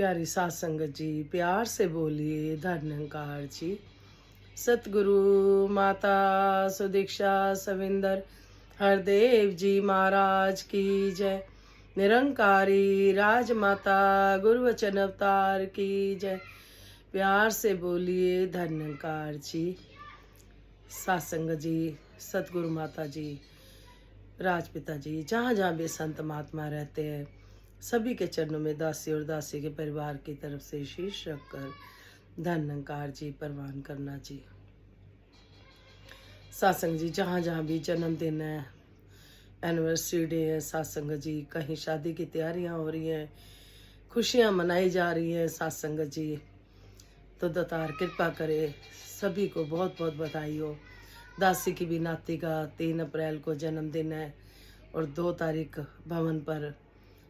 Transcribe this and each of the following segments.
प्यारी सात संगत जी, प्यार से बोलिए धन्यकार जी। सतगुरु माता सुदीक्षा सविंदर हरदेव जी महाराज की जय। निरंकारी राजमाता गुरु वचन अवतार की जय। प्यार से बोलिए धन्यकार जी। सात संगत जी, सतगुरु माता जी, राजपिता जी, जहाँ जहाँ भी संत महात्मा रहते हैं, सभी के चरणों में दासी और दासी के परिवार की तरफ से शीश रखकर धन्यकार जी परवान करना जी। सासंग जी, जहाँ जहाँ भी जन्मदिन है, एनिवर्सरी डे है, सासंग जी, कहीं शादी की तैयारियां हो रही हैं, खुशियां मनाई जा रही हैं सासंग जी, तो दातार कृपा करे, सभी को बहुत बहुत बधाई हो। दासी की भी नाती का 3 अप्रैल को जन्मदिन है और 2 तारीख भवन पर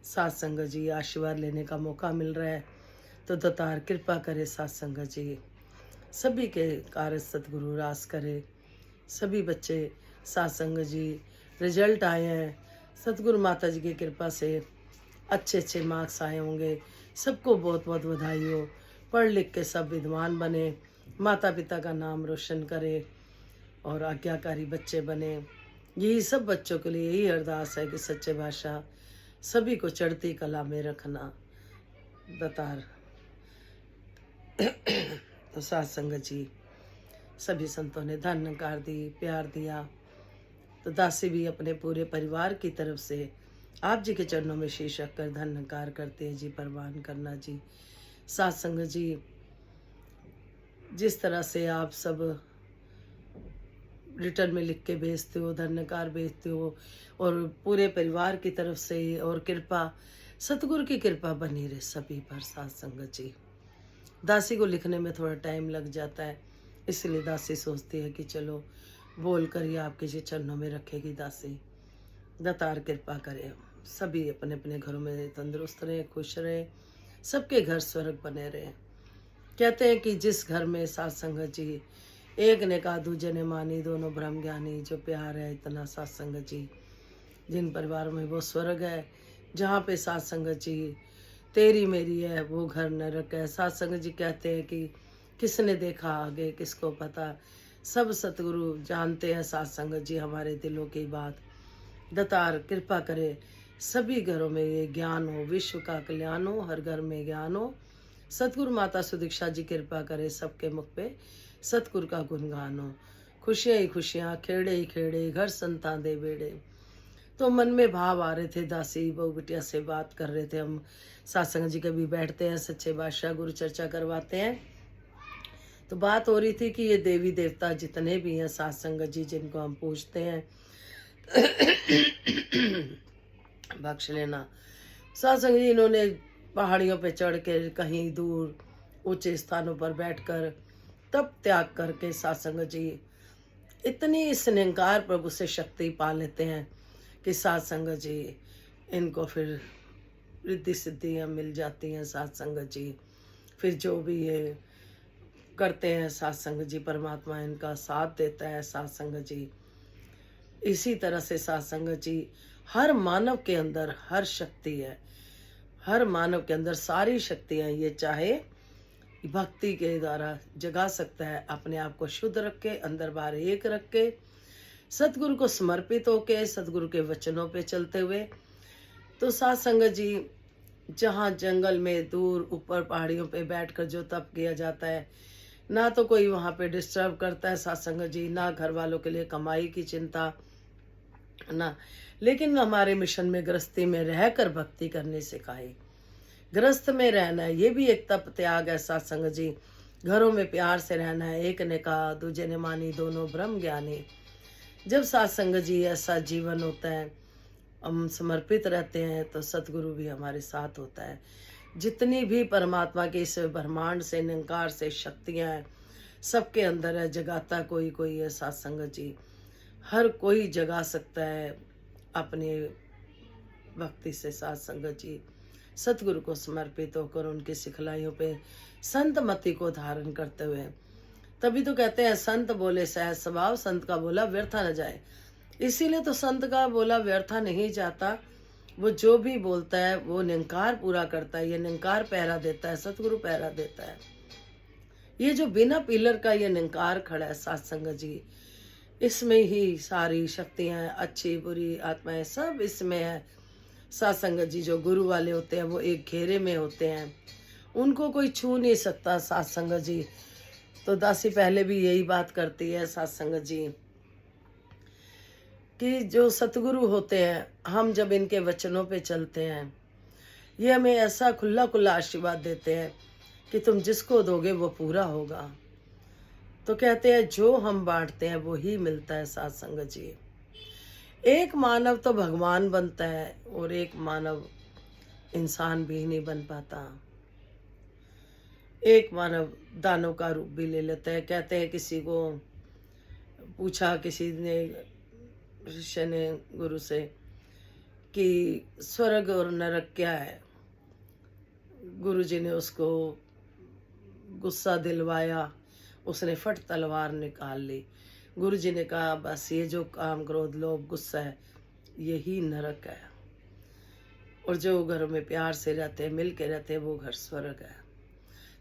सात्संग जी आशीर्वाद लेने का मौका मिल रहा है, तो दातार कृपा करे सात्संग जी, सभी के कार्य सतगुरु रास करे। सभी बच्चे सात्संग जी रिजल्ट आए हैं, सतगुरु माता जी की कृपा से अच्छे अच्छे मार्क्स आए होंगे। सबको बहुत बहुत बधाई हो। पढ़ लिख के सब विद्वान बने, माता पिता का नाम रोशन करे और आज्ञाकारी बच्चे बने। यही सब बच्चों के लिए यही अरदास है कि सच्चे भाषा सभी को चढ़ती कला में रखना दातार। तो सात्संग जी, सभी संतों ने धन्यकार दी, प्यार दिया, तो दासी भी अपने पूरे परिवार की तरफ से आप जी के चरणों में शीश रखकर धन्यकार करते हैं जी, परवान करना जी। सात्संग जी, जिस तरह से आप सब रिटर्न में लिख के भेजते हो, धन्यकार भेजते हो, और पूरे परिवार की तरफ से, और कृपा सतगुरु की कृपा बनी रहे सभी पर सात्संग जी। दासी को लिखने में थोड़ा टाइम लग जाता है, इसलिए दासी सोचती है कि चलो बोल कर ही आपके जी चरणों में रखेगी दासी। दातार कृपा करे, सभी अपने अपने घरों में तंदुरुस्त रहे, खुश रहे, सबके घर स्वर्ग बने रहे। कहते हैं कि जिस घर में सात्संग जी, एक ने कहा दूजे ने मानी, दोनों ब्रह्म ज्ञानी, जो प्यार है इतना सात्संग जी, जिन परिवारों में वो स्वर्ग है। जहाँ पे सात्संग जी तेरी मेरी है, वो घर नरक है। सात्संग जी कहते हैं कि किसने देखा आगे किसको पता, सब सतगुरु जानते हैं सात्संग जी हमारे दिलों की बात। दातार कृपा करे, सभी घरों में ये ज्ञान हो, विश्व का कल्याण हो, हर घर में ज्ञान हो। सतगुरु माता सुदीक्षा जी कृपा करे, सबके मुख पे सतगुरु का गुणगान हो। खुशियाँ ही खुशियाँ, खेड़े ही खेड़े, घर संतान दे बेड़े। तो मन में भाव आ रहे थे, दासी बहू बिटिया से बात कर रहे थे हम। सात्संग जी कभी बैठते हैं, सच्चे बादशाह गुरु चर्चा करवाते हैं, तो बात हो रही थी कि ये देवी देवता जितने भी हैं सात्संग जी, जिनको हम पूछते हैं, बख्श लेना। सात्संग जी इन्होंने पहाड़ियों पे चढ़ के, कहीं दूर ऊंचे स्थानों पर बैठकर तप त्याग करके सात्संग जी इतनी इस निरंकार प्रभु से शक्ति पा लेते हैं कि सात्संग जी इनको फिर रिद्धि सिद्धियाँ मिल जाती हैं। सात्संग जी फिर जो भी ये करते हैं, सात्संग जी परमात्मा इनका साथ देता है। सात्संग जी इसी तरह से सात्संग जी हर मानव के अंदर हर शक्ति है, हर मानव के अंदर सारी शक्तियाँ ये चाहे भक्ति के द्वारा जगा सकता है। अपने आप को शुद्ध रख के, अंदर बाहर एक रख के, सतगुरु को समर्पित होके, सतगुरु के वचनों पे चलते हुए। तो सात्संग जी जहाँ जंगल में दूर ऊपर पहाड़ियों पे बैठकर जो तप किया जाता है, ना तो कोई वहाँ पे डिस्टर्ब करता है सात्संग जी, ना घर वालों के लिए कमाई की चिंता ना, लेकिन हमारे मिशन में गृहस्थी में रहकर भक्ति करने सिखाई। गृहस्थ में रहना है, ये भी एक तप त्याग है सात्संग जी। घरों में प्यार से रहना है, एक ने कहा दूजे ने मानी, दोनों ब्रह्म ज्ञानी। जब सात्संग जी ऐसा जीवन होता है, हम समर्पित रहते हैं, तो सतगुरु भी हमारे साथ होता है। जितनी भी परमात्मा के इस ब्रह्मांड से, निरंकार से शक्तियाँ हैं, सबके अंदर है, जगाता कोई कोई है सात्संग जी। हर कोई जगा सकता है अपनी भक्ति से सात्संग जी। सतगुरु को समर्पित होकर उनकी सिखलाइयों पे संत मति को धारण करते हुए, तभी तो कहते हैं संत बोले सहज स्वभाव, संत का बोला व्यर्था न जाए। इसीलिए तो संत का बोला व्यर्था नहीं जाता, वो जो भी बोलता है वो निंकार पूरा करता है। ये निंकार पहरा देता है, सतगुरु पहरा देता है। ये जो बिना पिलर का ये निंकार खड़ा है सत्संग जी, इसमें ही सारी शक्तियां, अच्छी बुरी आत्माएं सब इसमें है। सत्संग जी जो गुरु वाले होते हैं वो एक घेरे में होते हैं, उनको कोई छू नहीं सकता सत्संग जी। तो दासी पहले भी यही बात करती है सत्संग जी कि जो सतगुरु होते हैं, हम जब इनके वचनों पे चलते हैं, ये हमें ऐसा खुला खुला आशीर्वाद देते हैं कि तुम जिसको दोगे वो पूरा होगा। तो कहते हैं जो हम बांटते हैं वो ही मिलता है सत्संग जी। एक मानव तो भगवान बनता है और एक मानव इंसान भी नहीं बन पाता। एक मानव दानों का रूप भी ले लेता है। कहते हैं किसी को पूछा, किसी ने शिष्य ने गुरु से कि स्वर्ग और नरक क्या है। गुरुजी ने उसको गुस्सा दिलवाया, उसने फट तलवार निकाल ली। गुरुजी ने कहा बस ये जो काम क्रोध लोभ गुस्सा है यही नरक है, और जो घरों में प्यार से रहते हैं, मिल के रहते हैं, वो घर स्वर्ग है।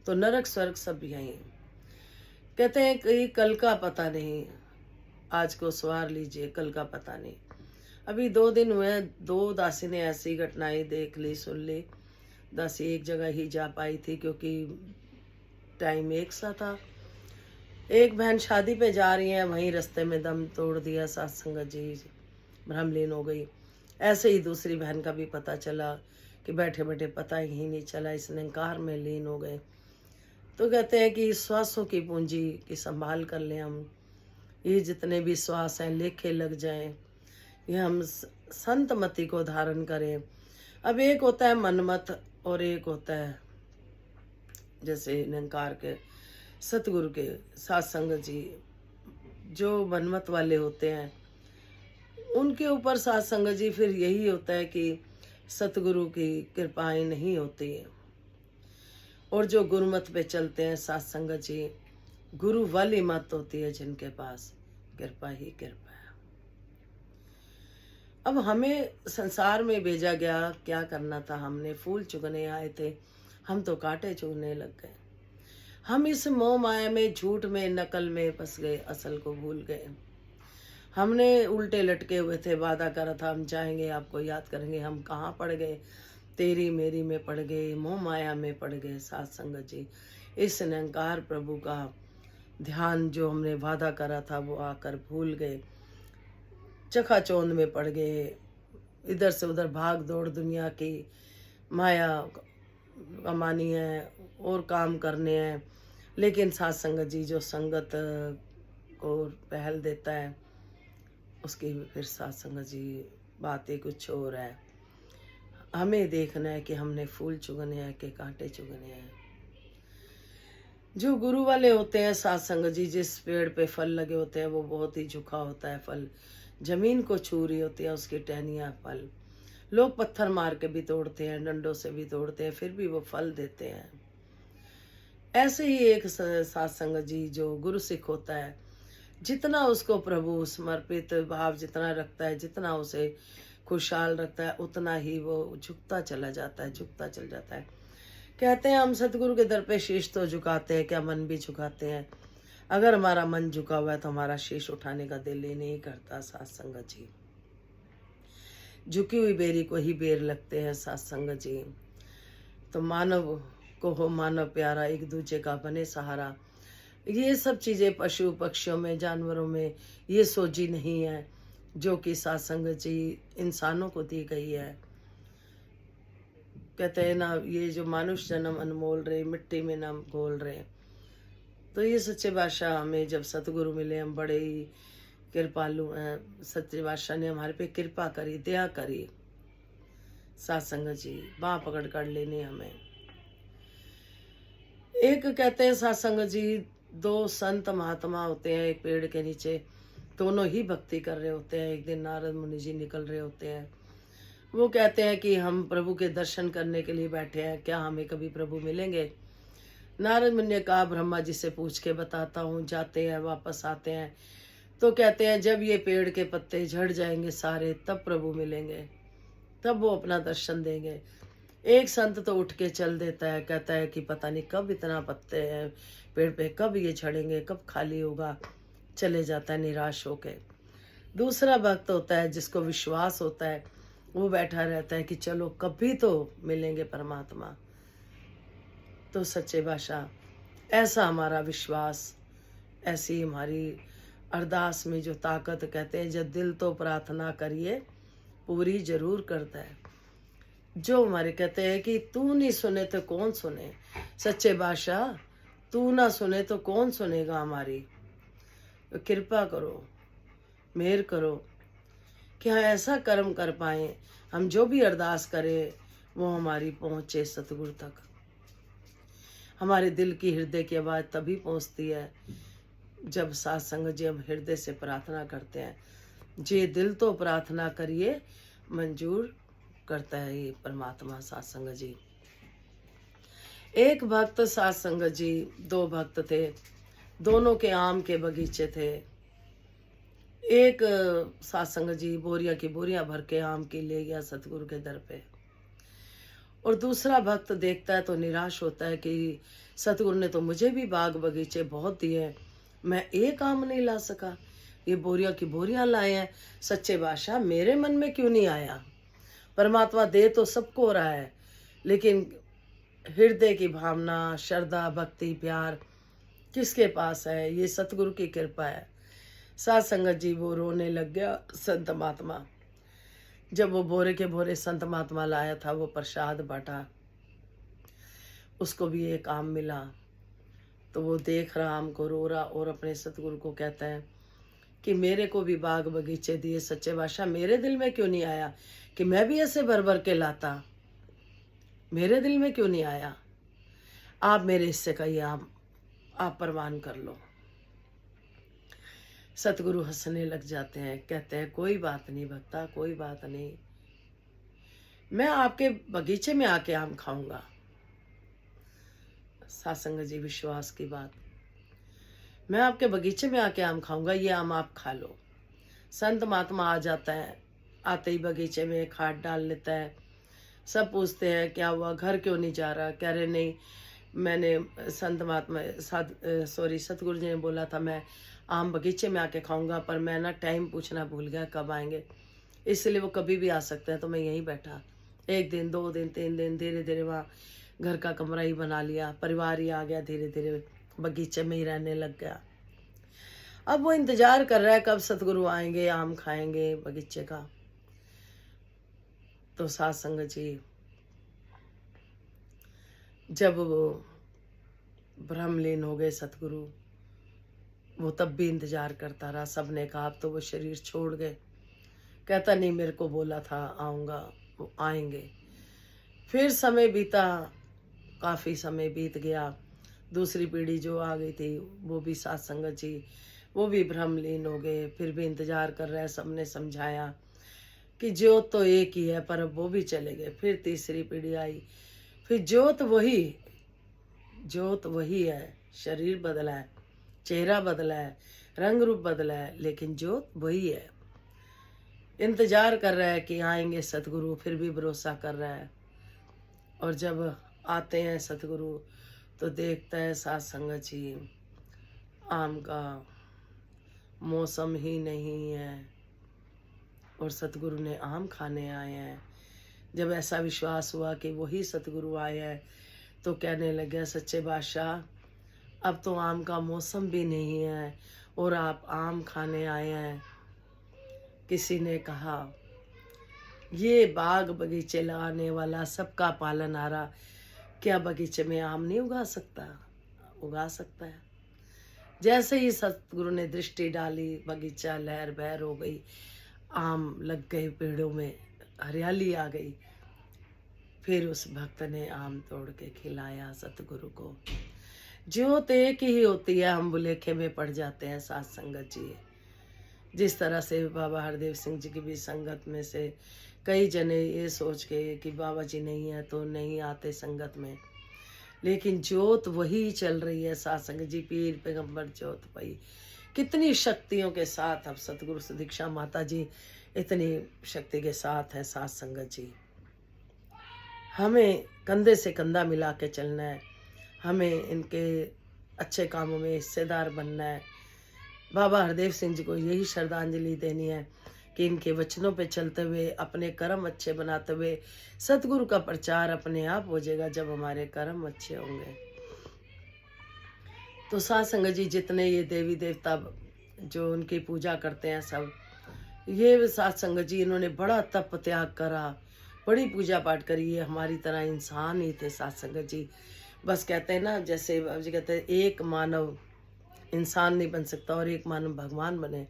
तो नरक स्वर्ग सब यहीं। कहते हैं कि कल का पता नहीं, आज को सवार लीजिए, कल का पता नहीं। अभी 2 दिन हुए, 2 दासी ने ऐसी घटनाएं देख ली, सुन ली। दासी एक जगह ही जा पाई थी क्योंकि टाइम एक सा था। एक बहन शादी पे जा रही है, वहीं रास्ते में दम तोड़ दिया सत्संग जी, भ्रमलीन हो गई। ऐसे ही दूसरी बहन का भी पता चला कि बैठे बैठे पता ही नहीं चला, इस निंकार में लीन हो गए। तो कहते हैं कि श्वासों की पूंजी की संभाल कर लें हम। ये जितने भी श्वास हैं लेखे लग जाएं, ये हम संत मति को धारण करें। अब एक होता है मनमत और एक होता है जैसे निंकार के सतगुरु के सत्संग जी। जो मनमत वाले होते हैं उनके ऊपर सत्संग जी फिर यही होता है कि सतगुरु की कृपाएं नहीं होती है। और जो गुरुमत पे चलते हैं सत्संग जी, गुरु वाली मत होती है जिनके पास, कृपा ही कृपा है। अब हमें संसार में भेजा गया, क्या करना था हमने? फूल चुगने आए थे, हम तो कांटे चुगने लग गए। हम इस मोह माया में, झूठ में, नकल में फंस गए, असल को भूल गए। हमने उल्टे लटके हुए थे, वादा करा था हम जाएंगे, आपको याद करेंगे, हम कहाँ पड़ गए? तेरी मेरी में पड़ गए, मोह माया में पड़ गए सत्संग जी। इस निरंकार प्रभु का ध्यान जो हमने वादा करा था वो आकर भूल गए, चकाचौंध में पड़ गए, इधर से उधर भाग दौड़, दुनिया की माया कमानी है और काम करने हैं। लेकिन सत्संग जी जो संगत को पहल देता है, उसकी फिर सत्संग जी बातें कुछ और है। हमें देखना है कि हमने फूल चुगने हैं कि कांटे चुगने हैं। जो गुरु वाले होते हैं सत्संग जी, जिस पेड़ पे फल लगे होते हैं वो बहुत ही झुका होता है फल, जमीन को छू रही होती है उसकी टहनियाँ फल। लोग पत्थर मार के भी तोड़ते हैं, डंडों से भी तोड़ते हैं, फिर भी वो फल देते हैं। ऐसे ही एक सत्संग जी जो गुरु सिख होता है, जितना उसको प्रभु समर्पित भाव जितना रखता है, जितना उसे खुशहाल रखता है, उतना ही वो झुकता चला जाता है, झुकता चल जाता है। कहते हैं हम सतगुरु के दर पे शीश तो झुकाते हैं, क्या मन भी झुकाते हैं? अगर हमारा मन झुका हुआ है तो हमारा शीश उठाने का दिल ही नहीं करता सत्संग जी। झुकी हुई बेरी को ही बेर लगते हैं सत्संग जी। तो मानव को हो मानव प्यारा, एक दूसरे का बने सहारा। ये सब चीज़ें पशु पक्षियों में, जानवरों में ये सोची नहीं है जो कि सत्संग जी इंसानों को दी गई है। कहते हैं ना, ये जो मानुष जन्म अनमोल रहे, मिट्टी में ना घोल रहे। तो ये सच्चे बादशाह हमें जब सतगुरु मिले, हम बड़े ही कृपालु हैं। सच्चे बादशाह ने हमारे पे कृपा करी, दया करी। सत्संग जी बाँह पकड़ कर लेने हमें। एक कहते हैं सत्संग जी, 2 संत महात्मा होते हैं एक पेड़ के नीचे, दोनों ही भक्ति कर रहे होते हैं। एक दिन नारद मुनि जी निकल रहे होते हैं, वो कहते हैं कि हम प्रभु के दर्शन करने के लिए बैठे हैं, क्या हमें कभी प्रभु मिलेंगे? नारद मुनि ने कहा ब्रह्मा जी से पूछ के बताता हूँ। जाते हैं, वापस आते हैं तो कहते हैं जब ये पेड़ के पत्ते झड़ जाएंगे सारे, तब प्रभु मिलेंगे। तब वो अपना दर्शन देंगे। एक संत तो उठ के चल देता है, कहता है कि पता नहीं कब इतना पत्ते हैं पेड़ पे, कब ये झड़ेंगे, कब खाली होगा, चले जाता है निराश होके। दूसरा भक्त होता है जिसको विश्वास होता है, वो बैठा रहता है कि चलो कभी तो मिलेंगे परमात्मा। तो सच्चे बादशाह ऐसा हमारा विश्वास, ऐसी हमारी अरदास में जो ताकत, कहते हैं जब दिल तो प्रार्थना करिए पूरी जरूर करता है। जो हमारे कहते हैं कि तू नहीं सुने तो कौन सुने, सच्चे बादशाह तू ना सुने तो कौन सुनेगा हमारी। तो कृपा करो, मेहर करो कि हम ऐसा कर्म कर पाए, हम जो भी अरदास करें वो हमारी पहुँचे सतगुरु तक। हमारे दिल की, हृदय की आवाज़ तभी पहुँचती है जब सत्संग जी हम हृदय से प्रार्थना करते हैं। जे दिल तो प्रार्थना करिए मंजूर करता है ये परमात्मा सत्संग जी। एक भक्त सत्संग जी, दो भक्त थे, दोनों के आम के बगीचे थे। एक सत्संग जी बोरिया की बोरियां भर के आम की ले गया सतगुरु के दर पे, और दूसरा भक्त देखता है तो निराश होता है कि सतगुरु ने तो मुझे भी बाग बगीचे बहुत दिए, मैं एक आम नहीं ला सका, ये बोरिया की बोरियां लाए हैं, सच्चे बादशाह मेरे मन में क्यों नहीं आया। परमात्मा दे तो सबको रहा है, लेकिन हृदय की भावना, श्रद्धा, भक्ति, प्यार किसके पास है, ये सतगुरु की कृपा है। साथ संगत जी वो रोने लग गया संत महात्मा। जब वो बोरे के बोरे संत महात्मा लाया था, वो प्रसाद बांटा, उसको भी एक आम मिला, तो वो देख रहा आम को, रो रहा और अपने सतगुरु को कहता है कि मेरे को भी बाग बगीचे दिए सच्चे बादशाह, मेरे दिल में क्यों नहीं आया कि मैं भी ऐसे भर भर के लाता, मेरे दिल में क्यों नहीं आया। आप मेरे हिस्से का ये आम आप परवान कर लो। सतगुरु हंसने लग जाते हैं, कहते हैं कोई बात नहीं भक्ता, कोई बात नहीं, मैं आपके बगीचे में आके आम खाऊंगा। सत्संग जी विश्वास की बात, मैं आपके बगीचे में आके आम खाऊंगा, ये आम आप खा लो। संत महात्मा आ जाता है, आते ही बगीचे में खाद डाल लेता है। सब पूछते हैं क्या हुआ, घर क्यों नहीं जा रहा, कह रहे नहीं मैंने संत महात्मा सतगुरु जी ने बोला था मैं आम बगीचे में आके खाऊंगा, पर मैं ना टाइम पूछना भूल गया कब आएंगे, इसलिए वो कभी भी आ सकते हैं, तो मैं यहीं बैठा। एक दिन, 2 दिन, 3 दिन, धीरे धीरे वहाँ घर का कमरा ही बना लिया, परिवार ही आ गया, धीरे धीरे बगीचे में ही रहने लग गया। अब वो इंतजार कर रहा है कब सतगुरु आएंगे, आम खाएंगे बगीचे का। तो साथ संगत जी जब वो ब्रह्मलीन हो गए सतगुरु, वो तब भी इंतजार करता रहा। सबने कहा अब तो वो शरीर छोड़ गए, कहता नहीं मेरे को बोला था आऊँगा, वो आएंगे। फिर समय बीता, काफ़ी समय बीत गया। दूसरी पीढ़ी जो आ गई थी वो भी साथ संगत जी, वो भी ब्रह्मलीन हो गए, फिर भी इंतजार कर रहे हैं। सबने समझाया कि ज्योत तो एक ही है, पर अब वो भी चले गए। फिर तीसरी पीढ़ी आई, फिर ज्योत वही है, शरीर बदला है, चेहरा बदला है, रंग रूप बदला है, लेकिन ज्योत वही है। इंतजार कर रहा है कि आएंगे सतगुरु, फिर भी भरोसा कर रहा है। और जब आते हैं सतगुरु तो देखता है साथ संगत जी आम का मौसम ही नहीं है, और सतगुरु ने आम खाने आए हैं। जब ऐसा विश्वास हुआ कि वही सतगुरु आए हैं, तो कहने लगे सच्चे बादशाह अब तो आम का मौसम भी नहीं है और आप आम खाने आए हैं। किसी ने कहा ये बाग बगीचे लगाने वाला, सबका पालनहारा, क्या बगीचे में आम नहीं उगा सकता? उगा सकता है। जैसे ही सतगुरु ने दृष्टि डाली, बगीचा लहर बहर हो गई, आम लग गए पेड़ों में, हरियाली आ गई। फिर उस भक्त ने आम तोड़ के खिलाया सतगुरु को। ज्योत एक ही होती है, हम बुलेखे में पड़ जाते हैं साथ संगत जी। जिस तरह से बाबा हरदेव सिंह जी की भी संगत में से कई जने ये सोच के कि बाबा जी नहीं है तो नहीं आते संगत में, लेकिन ज्योत वही चल रही है साथ संगत जी। पीर पैगंबर ज्योत पाई, कितनी शक्तियों के साथ अब सतगुरु से दीक्षा माता जी इतनी शक्ति के साथ है साथ संगत जी। हमें कंधे से कंधा मिला के चलना है, हमें इनके अच्छे कामों में हिस्सेदार बनना है। बाबा हरदेव सिंह जी को यही श्रद्धांजलि देनी है कि इनके वचनों पे चलते हुए, अपने कर्म अच्छे बनाते हुए सतगुरु का प्रचार अपने आप हो जाएगा जब हमारे कर्म अच्छे होंगे। तो साथ संगत जी, जितने ये देवी देवता जो उनकी पूजा करते हैं सब, ये साथ संगत जी इन्होंने बड़ा तप त्याग करा, बड़ी पूजा पाठ करी। ये हमारी तरह इंसान ही थे साथ संगत जी। बस कहते हैं ना, जैसे बाबा जी कहते हैं एक मानव इंसान नहीं बन सकता और एक मानव भगवान बने।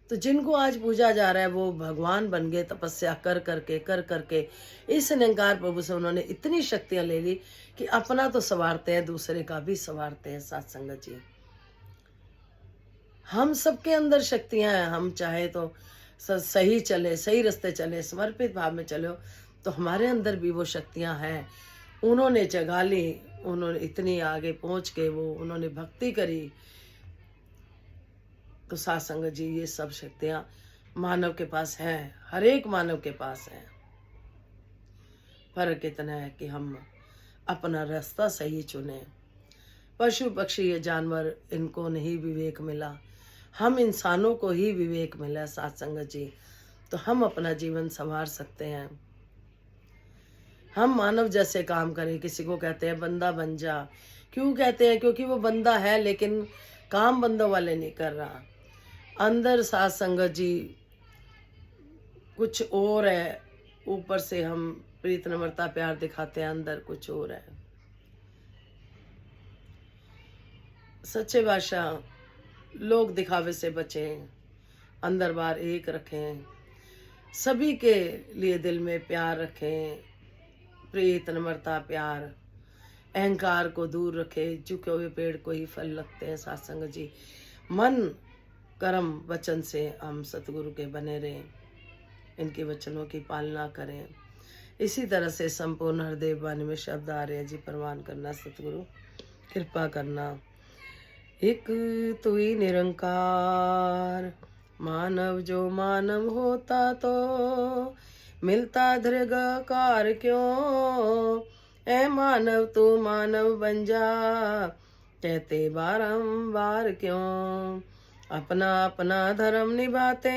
तो जिनको आज पूजा जा रहा है वो भगवान बन गए, तपस्या कर करके इस निरंकार प्रभु से उन्होंने इतनी शक्तियां ले ली कि अपना तो संवारते हैं, दूसरे का भी संवारते हैं साथ संगत जी। हम सबके अंदर शक्तियां हैं, हम चाहे तो सही चले, सही रास्ते चले, समर्पित भाव में चलो, तो हमारे अंदर भी वो शक्तियां हैं। उन्होंने जगा ली, उन्होंने इतनी आगे पहुंच के वो उन्होंने भक्ति करी। तो साथ संगत जी, ये सब शक्तियां मानव के पास हैं, हर एक मानव के पास है। फर्क इतना है कि हम अपना रास्ता सही चुने। पशु पक्षी ये जानवर, इनको नहीं विवेक मिला, हम इंसानों को ही विवेक मिला साथ संगत जी। तो हम अपना जीवन संवार सकते हैं। हम मानव जैसे काम करें। किसी को कहते हैं बंदा बन जा, क्यों कहते हैं? क्योंकि वो बंदा है लेकिन काम बंदों वाले नहीं कर रहा। अंदर साथ संगत जी कुछ और है, ऊपर से हम प्रीत नम्रता प्यार दिखाते हैं, अंदर कुछ और है। सच्चे बादशाह, लोग दिखावे से बचें, अंदर बाहर एक रखें, सभी के लिए दिल में प्यार रखें, प्रीत नम्रता प्यार, अहंकार को दूर रखें। झुके हुए पेड़ को ही फल लगते हैं साथ संगत जी। मन कर्म वचन से हम सतगुरु के बने रहें, इनके वचनों की पालना करें। इसी तरह से संपूर्ण हृदय वाणी में शब्द आ रहे हैं जी, प्रवान करना सतगुरु कृपा करना। एक तू ही निरंकार, मानव जो मानव होता तो मिलता दीर्घकार क्यों? ऐ मानव तू मानव बन जा, कहते बारंबार क्यों? अपना अपना धर्म निभाते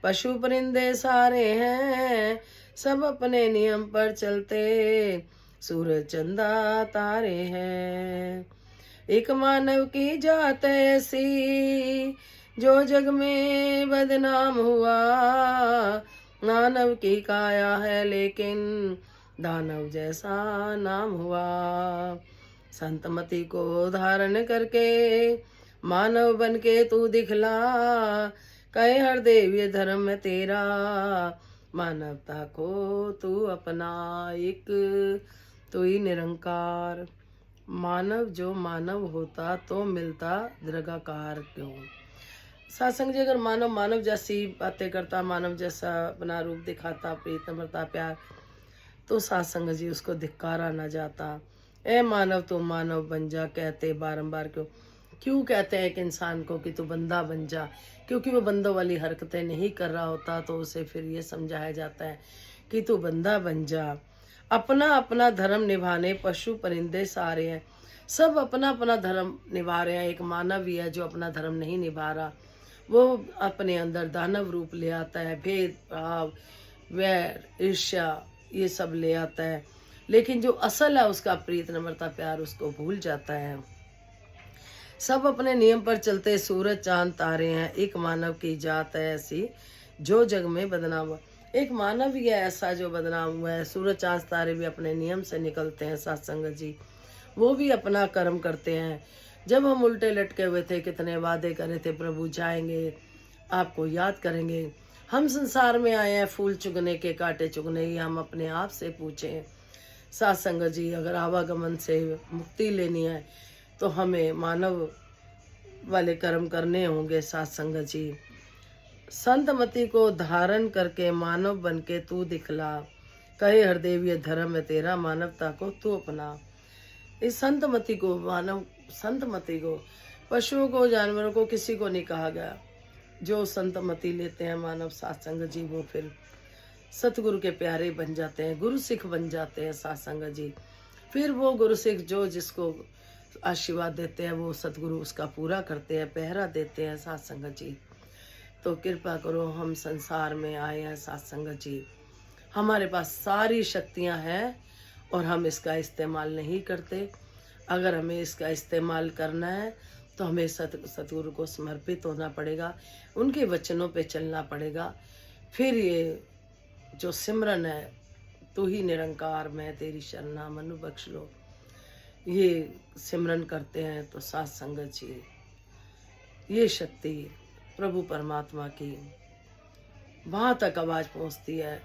पशु परिंदे सारे हैं, सब अपने नियम पर चलते सूरज चंदा तारे हैं। एक मानव की जात ऐसी जो जग में बदनाम हुआ, मानव की काया है लेकिन दानव जैसा नाम हुआ। संतमति को धारण करके मानव बन के तू दिखला, कहे हर देव ये धर्म है तेरा, मानवता को तू अपना। एक तू ही निरंकार, मानव जो मानव होता तो मिलता दीर्घाकार क्यों? सत्संग जी, अगर मानव मानव जैसी बातें करता, मानव जैसा अपना रूप दिखाता, प्रीत नम्रता प्यार, तो सत्संग जी उसको धिक्कारा न जाता। ए मानव तू मानव बन जा, कहते बारंबार क्यों? क्यों कहते हैं कि इंसान को कि तू बंदा बन जा? क्योंकि वो बंदों वाली हरकतें नहीं कर रहा होता, तो उसे फिर ये समझाया जाता है कि तू बंदा बन जा। अपना अपना धर्म निभाने पशु परिंदे सारे हैं, सब अपना अपना धर्म निभा रहे हैं। एक मानव ही है जो अपना धर्म नहीं निभा रहा, वो अपने अंदर दानव रूप ले आता है, भेदभाव, वैर, ईर्ष्या, ये सब ले आता है। लेकिन जो असल है उसका प्रीत नम्रता प्यार उसको भूल जाता है। सब अपने नियम पर चलते सूरज चांद तारे हैं, एक मानव की जात है ऐसी जो जग में बदनाम हुआ। एक मानव ही है ऐसा जो बदनाम हुआ है। सूरज चांद तारे भी अपने नियम से निकलते हैं सत्संग जी, वो भी अपना कर्म करते हैं। जब हम उल्टे लटके हुए थे, कितने वादे करे थे, प्रभु जाएंगे, आपको याद करेंगे। हम संसार में आए हैं फूल चुगने के, कांटे चुगने। ही हम अपने आप से पूछें सत्संग जी, अगर आवागमन से मुक्ति लेनी है तो हमें मानव वाले कर्म करने होंगे सत्संग जी। संतमति को धारण करके मानव बन के तू दिखला, कहे हरदेव ये धर्म है तेरा, मानवता को तू अपना। इस संतमति को, मानव संतमति को, पशुओं को, जानवरों को, किसी को नहीं कहा गया। जो संत मति लेते हैं मानव सत्संग जी, वो फिर सतगुरु के प्यारे बन जाते हैं, गुरु सिख बन जाते हैं सत्संग जी। फिर वो गुरु सिख जो जिसको आशीर्वाद देते हैं वो सतगुरु उसका पूरा करते हैं, पहरा देते हैं सत्संग जी। तो कृपा करो, हम संसार में आए हैं सत्संग जी, हमारे पास सारी शक्तियां हैं और हम इसका इस्तेमाल नहीं करते। अगर हमें इसका इस्तेमाल करना है तो हमें सतगुरु को समर्पित होना पड़ेगा, उनके वचनों पे चलना पड़ेगा। फिर ये जो सिमरन है, तू ही निरंकार मैं तेरी शरणा मनु बख्श लो, ये सिमरन करते हैं तो साथ संगत जी, ये शक्ति प्रभु परमात्मा की वहाँ तक आवाज़ पहुँचती है।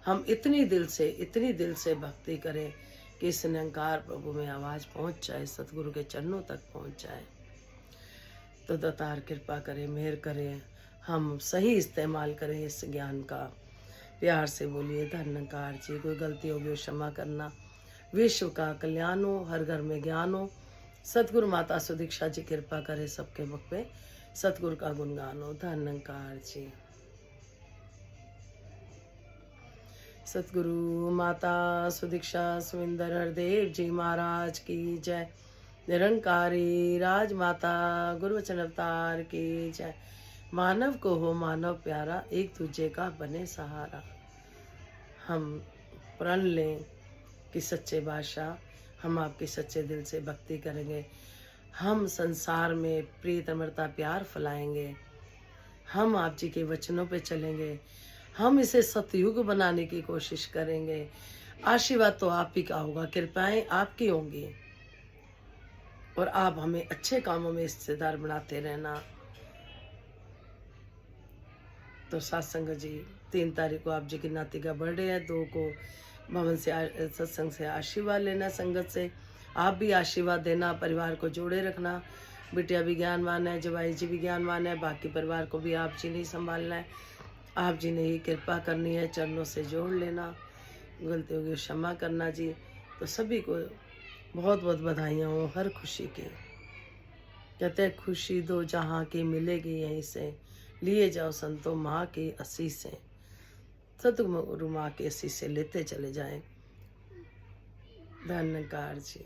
हम इतनी दिल से भक्ति करें कि इस निरंकार प्रभु में आवाज़ पहुँच जाए, सतगुरु के चरणों तक पहुँच जाए। तो दातार कृपा करें, मेहर करें, हम सही इस्तेमाल करें इस ज्ञान का। प्यार से बोलिए धन्यकार जी। कोई गलती होगी क्षमा करना। विश्व का कल्याण हो, हर घर में ज्ञान हो। सतगुरु माता सुदीक्षा जी कृपा करे सबके मुख पे सतगुरु का गुणगान हो। धन्यकार जी। सतगुरु माता सुदीक्षा सुविंदर हरदेव जी महाराज की जय। निरंकारी राजमाता गुरुवचन अवतार की जय। मानव को हो मानव प्यारा, एक दूजे का बने सहारा। हम प्रण लें कि सच्चे बादशाह, हम आपके सच्चे दिल से भक्ति करेंगे। हम संसार में प्रीत अमरता प्यार फैलाएंगे। हम आप जी के वचनों पे चलेंगे। हम इसे सतयुग बनाने की कोशिश करेंगे। आशीर्वाद तो आप ही का होगा, कृपाएं आपकी होंगी और आप हमें अच्छे कामों में हिस्सेदार बनाते रहना। तो सत्संग जी 3 तारीख को आप जी की नाती का बर्थडे है। 2 को भवन से सत्संग से आशीर्वाद लेना, संगत से आप भी आशीर्वाद देना, परिवार को जोड़े रखना। बिटिया भी ज्ञानवान है, जवाई जी भी ज्ञानवान है, बाकी परिवार को भी आप जी ने ही संभालना है, आप जी ने ही कृपा करनी है, चरणों से जोड़ लेना। गलती होगी क्षमा करना जी। तो सभी को बहुत बहुत बधाइयाँ हो हर खुशी की। कहते हैं खुशी दो जहाँ की मिलेगी यहीं से, लिए जाओ संतों माँ की आशीष से। सतगुरु माँ की आशीष से लेते चले जाएं। धन्यकार जी।